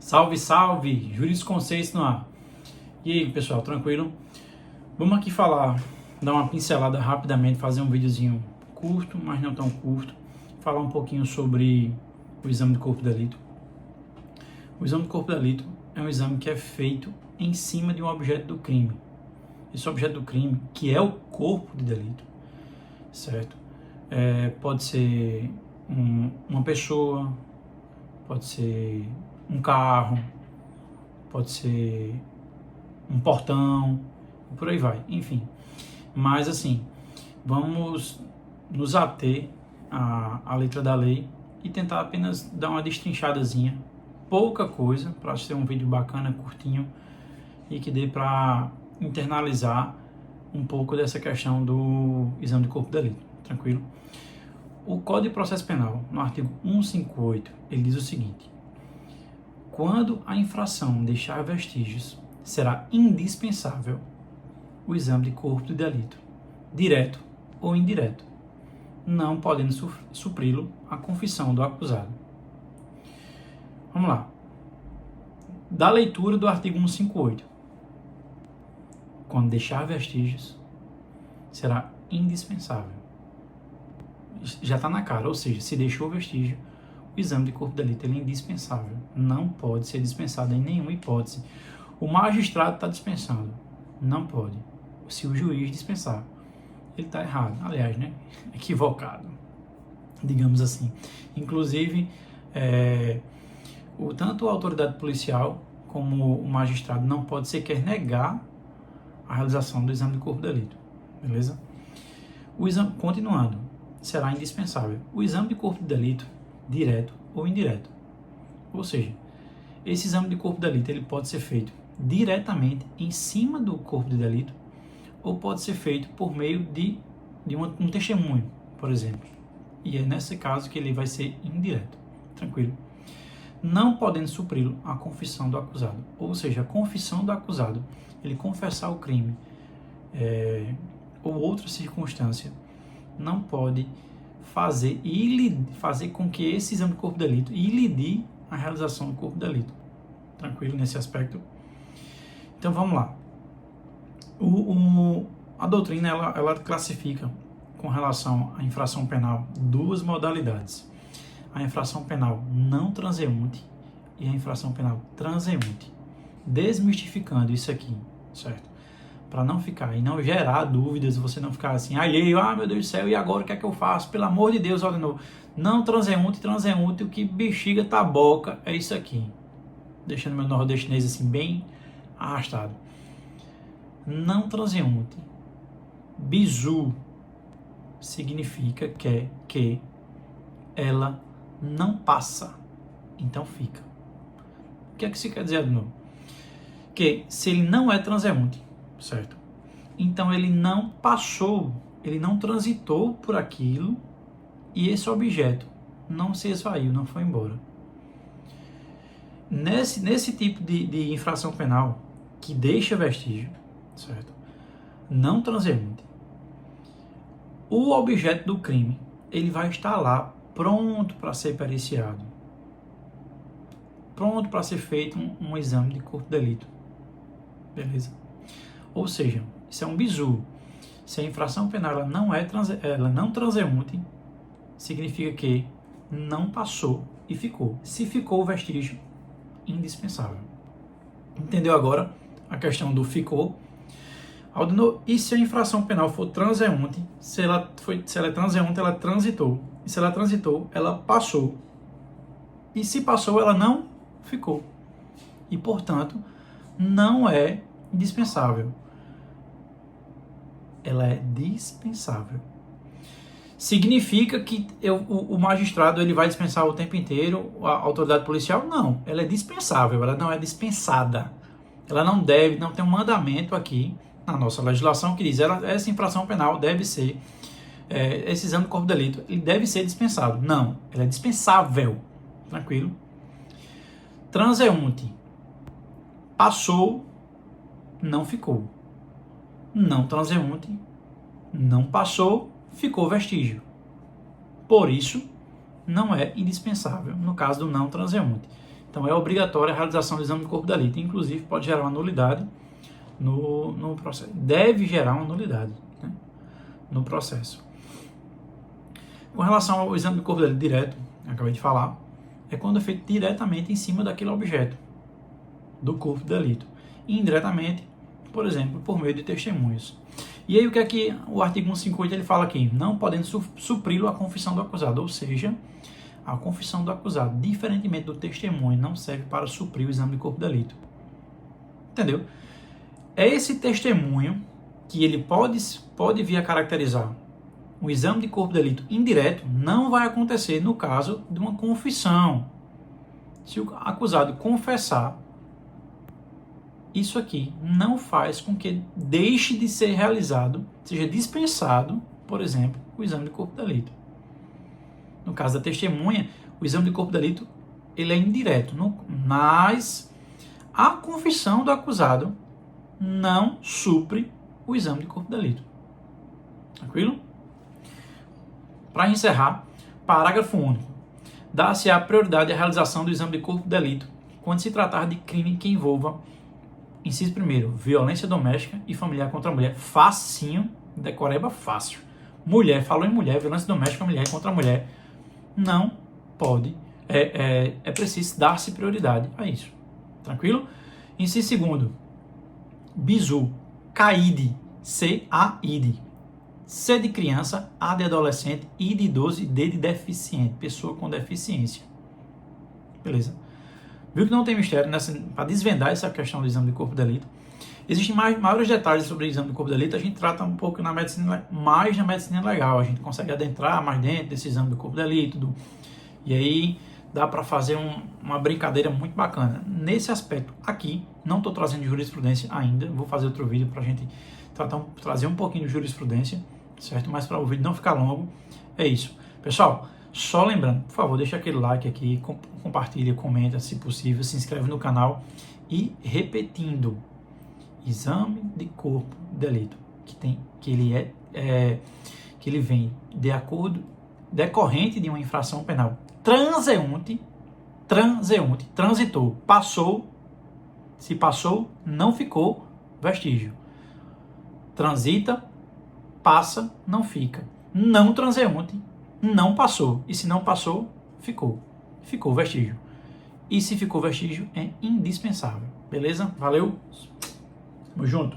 Salve, salve! Jurisconceito no ar. E aí, pessoal, tranquilo? Vamos aqui dar uma pincelada rapidamente, fazer um videozinho curto, mas não tão curto, falar um pouquinho sobre o exame de corpo de delito. O exame de corpo de delito é um exame que é feito em cima de um objeto do crime. Esse objeto do crime, que é o corpo de delito, certo? Pode ser uma pessoa, pode ser um carro, pode ser um portão, e por aí vai, enfim. Mas assim, vamos nos ater à letra da lei e tentar apenas dar uma destrinchadazinha, pouca coisa, para ser um vídeo bacana, curtinho, e que dê para internalizar um pouco dessa questão do exame de corpo de delito, tranquilo? O Código de Processo Penal, no artigo 158, ele diz o seguinte: quando a infração deixar vestígios, será indispensável o exame de corpo de delito, direto ou indireto, não podendo supri-lo a confissão do acusado. Vamos lá. Da leitura do artigo 158. Quando deixar vestígios, será indispensável. Já está na cara, ou seja, se deixou vestígio, o exame de corpo de delito ele é indispensável. Não pode ser dispensado em nenhuma hipótese. O magistrado está dispensando. Não pode. Se o juiz dispensar, ele está errado. Aliás, né? Equivocado. Digamos assim. Inclusive, tanto a autoridade policial como o magistrado não pode sequer negar a realização do exame de corpo de delito. Beleza? O exame, continuando, será indispensável o exame de corpo de delito direto ou indireto. Ou seja, esse exame de corpo de delito ele pode ser feito diretamente em cima do corpo de delito ou pode ser feito por meio de um testemunho, por exemplo. E é nesse caso que ele vai ser indireto. Tranquilo? Não podendo supri-lo a confissão do acusado. Ou seja, a confissão do acusado, ele confessar o crime ou outra circunstância, não pode fazer com que esse exame de corpo de delito ilide a realização do corpo de delito. Tranquilo nesse aspecto? Então vamos lá. A doutrina ela classifica com relação à infração penal duas modalidades: a infração penal não transeunte e a infração penal transeunte. Desmistificando isso aqui, certo? Para não ficar e não gerar dúvidas, você não ficar assim, meu Deus do céu, e agora o que é que eu faço? Pelo amor de Deus, olha de novo. Não transeunte, o que bexiga taboca é isso aqui. Deixando meu nordestinês assim bem arrastado. Não transeunte. Bizu significa que ela não passa, então fica. O que é que se quer dizer de novo? Que se ele não é transeunte, certo? Então ele não passou, ele não transitou por aquilo e esse objeto não se esvaiu, não foi embora. Nesse tipo de infração penal que deixa vestígio, certo? Não transeunte, o objeto do crime ele vai estar lá pronto para ser periciado, pronto para ser feito um exame de corpo de delito. Beleza? Ou seja, isso é um bizu. Se a infração penal ela não transeunte, significa que não passou e ficou. Se ficou o vestígio, indispensável. Entendeu agora a questão do ficou? E se a infração penal for transeunte, se ela é transeunte, ela transitou. E se ela transitou, ela passou. E se passou, ela não ficou. E, portanto, não é indispensável. Ela é dispensável. Significa que o magistrado ele vai dispensar o tempo inteiro a autoridade policial? Não, ela é dispensável, ela não é dispensada. Ela não tem um mandamento aqui na nossa legislação que diz essa infração penal deve ser, esse exame de corpo de delito, ele deve ser dispensado. Não, ela é dispensável. Tranquilo? Transeunte. Passou, não ficou. Não transeunte, não passou, ficou vestígio. Por isso, não é indispensável no caso do não transeunte. Então é obrigatória a realização do exame de corpo de delito. Inclusive pode gerar uma nulidade no processo. Deve gerar uma nulidade, né, no processo. Com relação ao exame de corpo de delito direto, acabei de falar, é quando é feito diretamente em cima daquele objeto do corpo de delito. E indiretamente, por exemplo, por meio de testemunhas. E aí o que é que o artigo 158 ele fala aqui? Não podendo supri-lo a confissão do acusado, ou seja, a confissão do acusado, diferentemente do testemunho, não serve para suprir o exame de corpo de delito. Entendeu? É esse testemunho que ele pode vir a caracterizar o exame de corpo de delito indireto, não vai acontecer no caso de uma confissão. Se o acusado confessar, isso aqui não faz com que deixe de ser realizado, seja dispensado, por exemplo, o exame de corpo de delito. No caso da testemunha, o exame de corpo de delito ele é indireto, mas a confissão do acusado não supre o exame de corpo de delito. Tranquilo? Para encerrar, parágrafo único. Dá-se a prioridade à realização do exame de corpo de delito quando se tratar de crime que envolva, inciso primeiro, violência doméstica e familiar contra a mulher. Facinho, decoreba fácil. Mulher, falou em mulher, violência doméstica, familiar contra a mulher. Não pode, é preciso dar-se prioridade a isso. Tranquilo? Inciso segundo, bizu, CAID, C-A-I-D. C de criança, A de adolescente, I de idoso e D de deficiente, pessoa com deficiência. Beleza? Viu que não tem mistério para desvendar essa questão do exame de corpo de delito. Existem maiores detalhes sobre o exame de corpo de delito, a gente trata um pouco mais na medicina legal, a gente consegue adentrar mais dentro desse exame do corpo de delito, e aí dá para fazer uma brincadeira muito bacana. Nesse aspecto aqui, não estou trazendo jurisprudência ainda, vou fazer outro vídeo para a gente trazer um pouquinho de jurisprudência, certo? Mas para o vídeo não ficar longo, é isso. Pessoal, só lembrando, por favor, deixa aquele like aqui, compartilha, comenta se possível, se inscreve no canal e repetindo, exame de corpo de delito, que ele vem de acordo decorrente de uma infração penal transitou, passou, se passou, não ficou vestígio. Transita, passa, não fica. Não transeunte, não passou. E se não passou, ficou vestígio. E se ficou vestígio, é indispensável. Beleza? Valeu? Tamo junto.